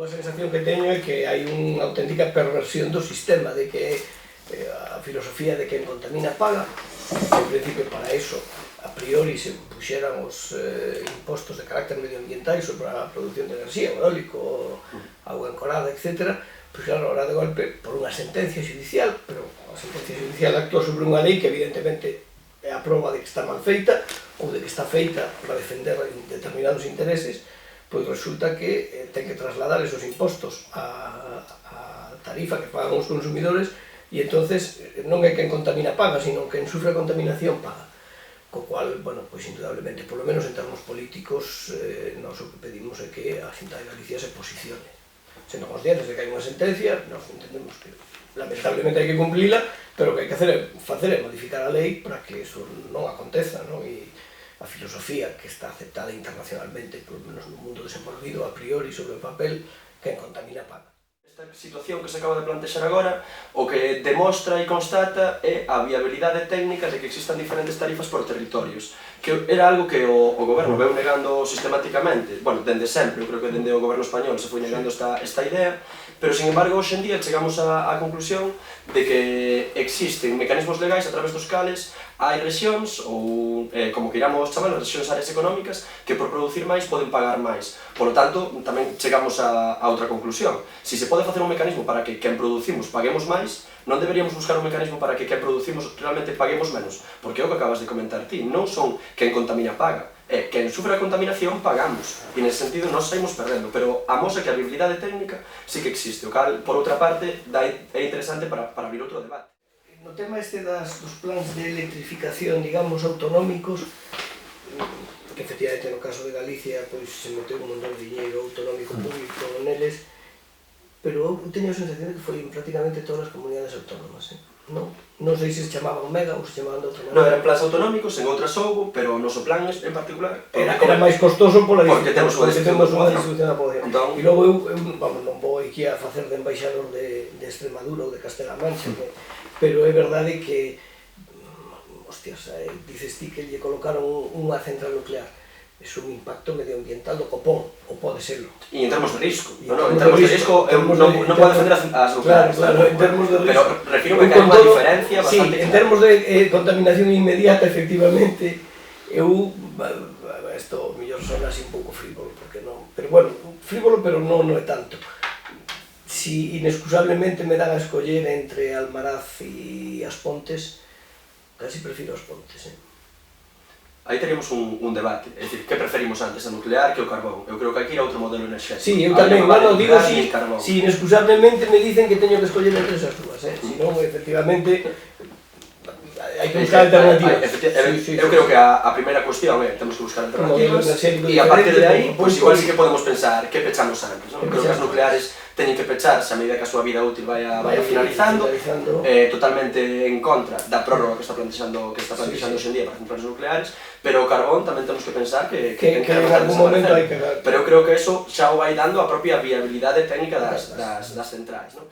a sensación que teño é que hai unha auténtica perversión do sistema, de que a filosofía de que quen contamina paga. En principio, para eso, a priori, se puxeran os impostos de carácter medioambiental sobre a produción de enerxía, o eólico, agua encorada, etc., pois claro, ahora de golpe, por unha sentencia judicial, pero a sentencia judicial actúa sobre unha lei que evidentemente é a proba de que está mal feita ou de que está feita para defender determinados intereses, pois resulta que ten que trasladar esos impostos á tarifa que pagan os consumidores e entonces non é quen contamina paga, sino quen sufre a contaminación paga. Co cual, bueno, pois indudablemente, polo menos en termos políticos, nós o que pedimos é que a Xunta de Galicia se posicione. Sendo conscientes de que hai unha sentencia, nós entendemos que lamentablemente hai que cumplila, pero o que hai que facer é modificar a lei para que eso non aconteza, non? E a filosofía que está aceptada internacionalmente, polo menos no mundo desenvolvido, a priori sobre o papel, quen contamina paga. Esta situación que se acaba de plantexar agora, o que demostra e constata é a viabilidade técnica de que existan diferentes tarifas por territorios, que era algo que o goberno veu negando sistematicamente, bueno, dende sempre, eu creo que dende o goberno español se foi negando esta idea, pero, sin embargo, hoxe en día chegamos á conclusión de que existen mecanismos legais a través dos cales hai rexións, ou como que iramos chamar, as rexións áreas económicas, que por producir máis poden pagar máis. Por lo tanto, tamén chegamos a outra conclusión. Si se pode facer un mecanismo para que quen producimos paguemos máis, non deberíamos buscar un mecanismo para que quen producimos realmente paguemos menos, porque é o que acabas de comentar ti, non son quen contamina paga, é quen sufre a contaminación pagamos, e nese sentido nós saímos perdendo, pero amosa que a viabilidade técnica sí que existe, o cal, por outra parte, é interesante para abrir outro debate. No tema este dos plans de electrificación, digamos, autonómicos, que efectivamente no caso de Galicia pois se meteu un montón de dinheiro autonómico público neles, pero eu teño a sensación de que foi prácticamente todas as comunidades autónomas, non sei se chamaban Mega ou se chamaban de outra maneira. Non, eran plans autonómicos, en outras houbo, pero o noso plan en particular era máis costoso pola distribución da poboación. E logo eu non vou aquí a facer de embaixador de Extremadura ou de Castela-A Mancha, pero é verdade que, hostias, dices ti que lle colocaron unha central nuclear, é un impacto medioambiental do copón, ou pode serlo. E en termos de risco, en termos de risco non pode defender as nucleares. Claro, en termos de risco. Pero refiro que hai unha diferencia bastante. Sí, en termos de contaminación inmediata, efectivamente, isto mellor sona así un pouco frívolo, porque non, pero bueno, frívolo, pero non é tanto. Si inexcusablemente me dan a escoller entre Almaraz e As Pontes, casi prefiro As Pontes, Aí teríamos un debate, é dicir, que preferimos antes, a nuclear que o carbón? Eu creo que aquí era outro modelo enerxético. Sí, eu tamén, digo si inexcusablemente me dicen que teño que escoller entre esas dúas, si non, efectivamente, hai que buscar alternativas. Eu creo que a primeira cuestión é temos que buscar alternativas e a partir de aí, pois igual sí que podemos pensar que pechamos antes, non? Creo que as nucleares teñen que pecharse a medida que a súa vida útil vaya finalizando, totalmente en contra da prórroga que está plantexando hoxe en día para centrales nucleares, pero o carbón tamén temos que pensar que en algún momento hai que dar. Pero eu creo que eso xa o vai dando a propia viabilidade técnica das centrais, non?